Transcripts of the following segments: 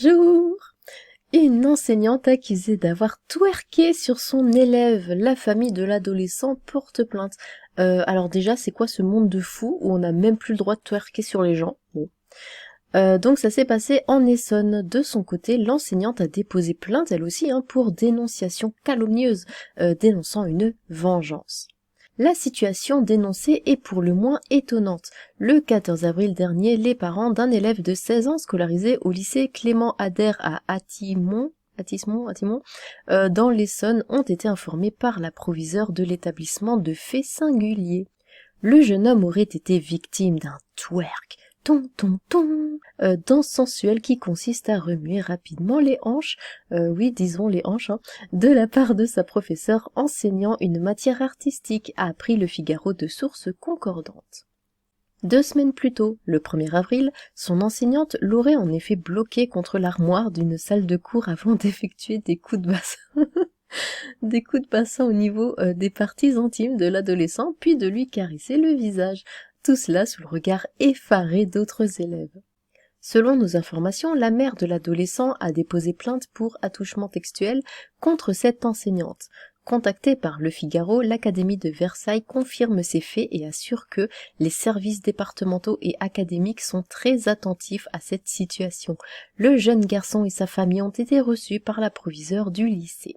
Bonjour! Une enseignante accusée d'avoir twerké sur son élève. La famille de l'adolescent porte plainte. Alors déjà, c'est quoi ce monde de fou où on n'a même plus le droit de twerker sur les gens? Bon. Donc ça s'est passé en Essonne. De son côté, l'enseignante a déposé plainte elle aussi pour dénonciation calomnieuse, dénonçant une vengeance. La situation dénoncée est pour le moins étonnante. Le 14 avril dernier, les parents d'un élève de 16 ans scolarisé au lycée Clément Ader à Athimont, dans l'Essonne, ont été informés par la proviseure de l'établissement de faits singuliers. Le jeune homme aurait été victime d'un twerk, danse sensuelle qui consiste à remuer rapidement les hanches, les hanches, de la part de sa professeure enseignant une matière artistique, a appris Le Figaro de sources concordantes. 2 semaines plus tôt, le 1er avril, son enseignante l'aurait en effet bloqué contre l'armoire d'une salle de cours avant d'effectuer des coups de bassin. Des coups de bassin au niveau des parties intimes de l'adolescent, puis de lui caresser le visage. Tout cela sous le regard effaré d'autres élèves. Selon nos informations, la mère de l'adolescent a déposé plainte pour attouchement textuel contre cette enseignante. Contactée par Le Figaro, l'Académie de Versailles confirme ces faits et assure que les services départementaux et académiques sont très attentifs à cette situation. Le jeune garçon et sa famille ont été reçus par la proviseure du lycée.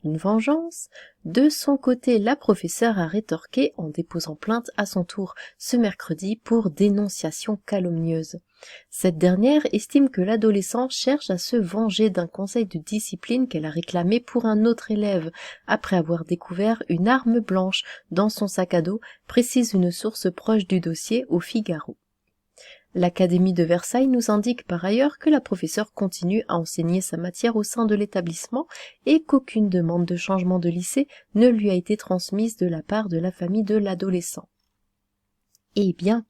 Une vengeance? De son côté, la professeure a rétorqué en déposant plainte à son tour ce mercredi pour dénonciation calomnieuse. Cette dernière estime que l'adolescent cherche à se venger d'un conseil de discipline qu'elle a réclamé pour un autre élève, après avoir découvert une arme blanche dans son sac à dos, précise une source proche du dossier au Figaro. L'Académie de Versailles nous indique par ailleurs que la professeure continue à enseigner sa matière au sein de l'établissement et qu'aucune demande de changement de lycée ne lui a été transmise de la part de la famille de l'adolescent. Eh bien,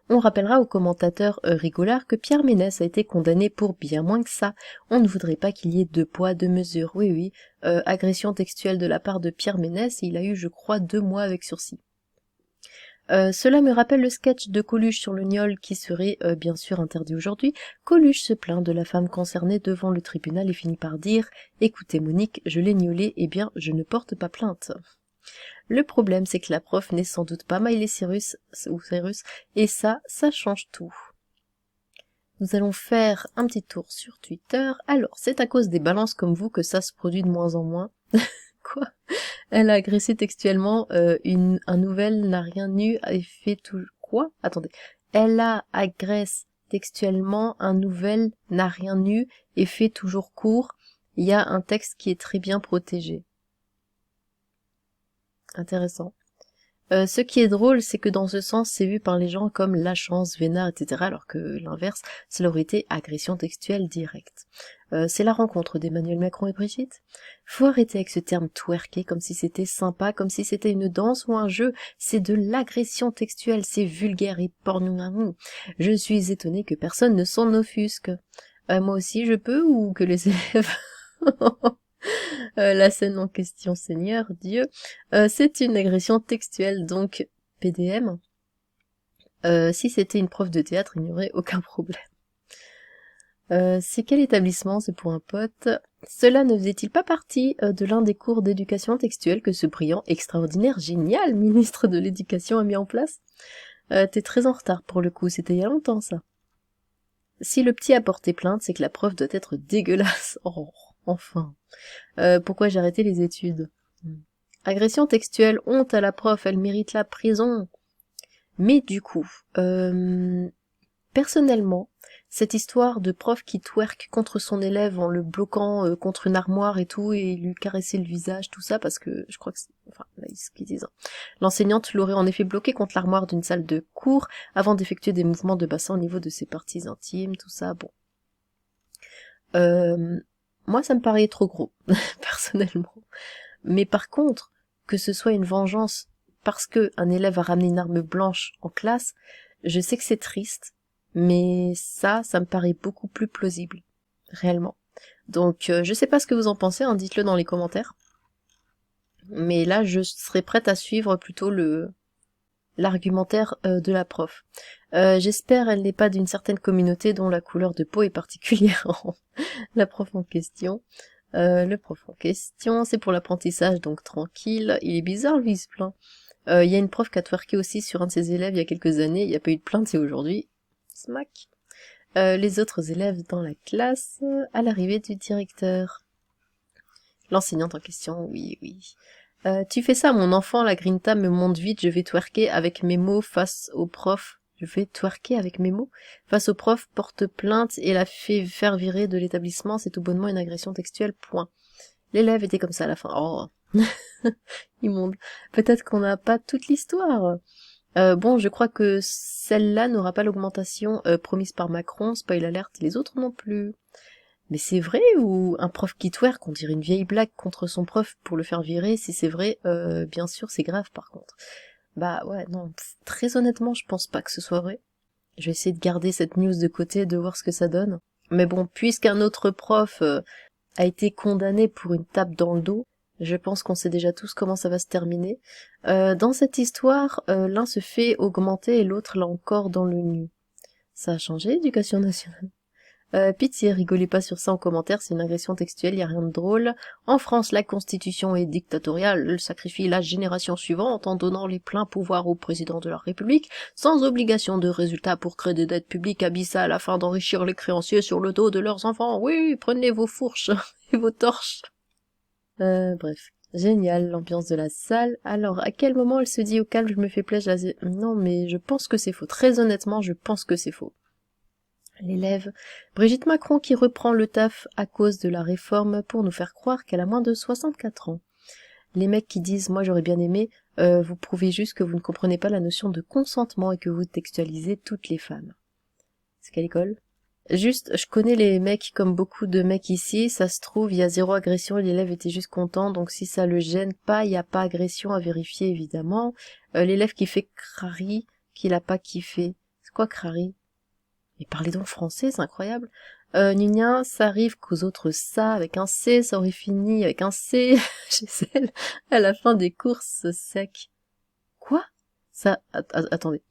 on rappellera aux commentateurs rigolards que Pierre Ménès a été condamné pour bien moins que ça. On ne voudrait pas qu'il y ait 2 poids, 2 mesures. Oui, agression textuelle de la part de Pierre Ménès, et il a eu, je crois, 2 mois avec sursis. Cela me rappelle le sketch de Coluche sur le gnôle qui serait bien sûr interdit aujourd'hui. Coluche se plaint de la femme concernée devant le tribunal et finit par dire « Écoutez Monique, je l'ai gnôlé, eh bien je ne porte pas plainte ». Le problème c'est que la prof n'est sans doute pas Miley Cyrus, et ça change tout. Nous allons faire un petit tour sur Twitter. Alors, c'est à cause des balances comme vous que ça se produit de moins en moins. Quoi? Elle a agressé textuellement un nouvel n'a rien nu et fait tout... Quoi? Attendez. Elle a agresse textuellement un nouvel n'a rien nu et fait toujours court. Il y a un texte qui est très bien protégé. Intéressant. Ce qui est drôle, c'est que dans ce sens, c'est vu par les gens comme la chance, vénard, etc., alors que l'inverse, ça aurait été agression textuelle directe. C'est la rencontre d'Emmanuel Macron et Brigitte. Faut arrêter avec ce terme twerker, comme si c'était sympa, comme si c'était une danse ou un jeu. C'est de l'agression textuelle, c'est vulgaire et porno. Je suis étonnée que personne ne s'en offusque. Moi aussi je peux, ou que les élèves... La scène en question, Seigneur Dieu, c'est une agression textuelle, donc PDM. Si c'était une prof de théâtre, il n'y aurait aucun problème. C'est quel établissement? C'est pour un pote. Cela ne faisait-il pas partie de l'un des cours d'éducation textuelle que ce brillant, extraordinaire, génial ministre de l'éducation a mis en place? T'es très en retard pour le coup, c'était il y a longtemps ça. Si le petit a porté plainte, c'est que la prof doit être dégueulasse. Oh, enfin. Pourquoi j'ai arrêté les études? Agression textuelle, honte à la prof, elle mérite la prison. Mais du coup, personnellement, cette histoire de prof qui twerk contre son élève en le bloquant contre une armoire et tout, et lui caresser le visage, tout ça, parce que je crois que là, ce qu'ils disent. L'enseignante l'aurait en effet bloqué contre l'armoire d'une salle de cours avant d'effectuer des mouvements de bassin au niveau de ses parties intimes, tout ça, bon. Moi, ça me paraît trop gros, personnellement. Mais par contre, que ce soit une vengeance parce que un élève a ramené une arme blanche en classe, je sais que c'est triste, mais ça me paraît beaucoup plus plausible, réellement. Donc, je sais pas ce que vous en pensez, dites-le dans les commentaires. Mais là, je serais prête à suivre plutôt l'argumentaire de la prof. J'espère elle n'est pas d'une certaine communauté dont la couleur de peau est particulière. La prof en question. Le prof en question, c'est pour l'apprentissage, donc tranquille. Il est bizarre, lui, il se plaint. Il y a une prof qui a twerké aussi sur un de ses élèves il y a quelques années. Il n'y a pas eu de plainte, c'est aujourd'hui. Smack. Les autres élèves dans la classe, à l'arrivée du directeur. L'enseignante en question, oui, oui. Tu fais ça, mon enfant, la grinta me monte vite, je vais twerker avec mes mots face au prof. Je vais twerker avec mes mots face au prof, porte plainte et la fait faire virer de l'établissement, c'est tout bonnement une agression textuelle, point. L'élève était comme ça à la fin. Oh, immonde. Peut-être qu'on n'a pas toute l'histoire. Bon, je crois que celle-là n'aura pas l'augmentation promise par Macron, spoil alerte, les autres non plus. Mais c'est vrai, ou un prof qui twerk, on dirait une vieille blague contre son prof pour le faire virer, si c'est vrai, bien sûr, c'est grave par contre. Bah ouais, non, très honnêtement, je pense pas que ce soit vrai. Je vais essayer de garder cette news de côté, de voir ce que ça donne. Mais bon, puisqu'un autre prof a été condamné pour une tape dans le dos, je pense qu'on sait déjà tous comment ça va se terminer. Dans cette histoire, l'un se fait augmenter et l'autre l'a encore dans le nu. Ça a changé, éducation nationale. Pitié, rigolez pas sur ça en commentaire, c'est une agression textuelle, y a rien de drôle. En France, la constitution est dictatoriale, elle sacrifie la génération suivante en donnant les pleins pouvoirs au président de la République, sans obligation de résultat pour créer des dettes publiques abyssales afin d'enrichir les créanciers sur le dos de leurs enfants. Oui, prenez vos fourches et vos torches. Bref. Génial, l'ambiance de la salle. Alors, à quel moment elle se dit au calme, je me fais plaisir? Non, mais je pense que c'est faux. Très honnêtement, je pense que c'est faux. L'élève, Brigitte Macron qui reprend le taf à cause de la réforme pour nous faire croire qu'elle a moins de 64 ans. Les mecs qui disent « moi j'aurais bien aimé vous prouvez juste que vous ne comprenez pas la notion de consentement et que vous textualisez toutes les femmes. » C'est quelle école? Juste, je connais les mecs comme beaucoup de mecs ici, ça se trouve, il y a zéro agression et l'élève était juste content, donc si ça le gêne pas, il n'y a pas agression à vérifier évidemment. L'élève qui fait crari, qu'il a pas kiffé. C'est quoi crari? Mais parlez donc français, c'est incroyable. Nunia, ça arrive qu'aux autres ça, avec un C, ça aurait fini avec un C, chez elle, à la fin des courses sec. Quoi? Ça, attendez.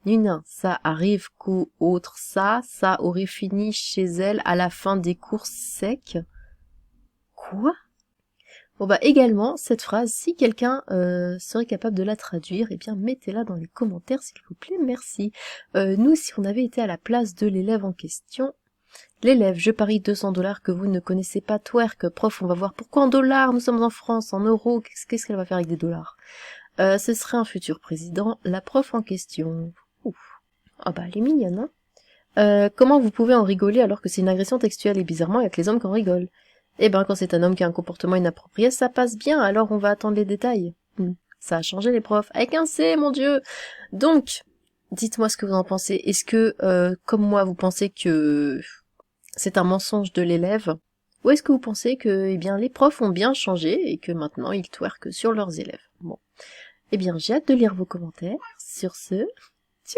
Nunia, ça arrive qu'aux autres ça aurait fini chez elle à la fin des courses sec. Quoi? Bon bah également, cette phrase, si quelqu'un serait capable de la traduire, eh bien mettez-la dans les commentaires s'il vous plaît, merci. Nous, si on avait été à la place de l'élève en question, l'élève, je parie 200 $ que vous ne connaissez pas twerk, prof, on va voir pourquoi en dollars, nous sommes en France, en euros, qu'est-ce qu'elle va faire avec des dollars? Ce serait un futur président, la prof en question. Ouf. Ah bah elle est mignonne, hein. Comment vous pouvez en rigoler alors que c'est une agression textuelle et bizarrement il y a que les hommes qui en rigolent? Eh ben, quand c'est un homme qui a un comportement inapproprié, ça passe bien, alors on va attendre les détails. Ça a changé les profs. Avec un C, mon Dieu! Donc, dites-moi ce que vous en pensez. Est-ce que, comme moi, vous pensez que c'est un mensonge de l'élève? Ou est-ce que vous pensez que, eh bien, les profs ont bien changé et que maintenant ils twerkent sur leurs élèves? Bon. Eh bien, j'ai hâte de lire vos commentaires. Sur ce, tchou!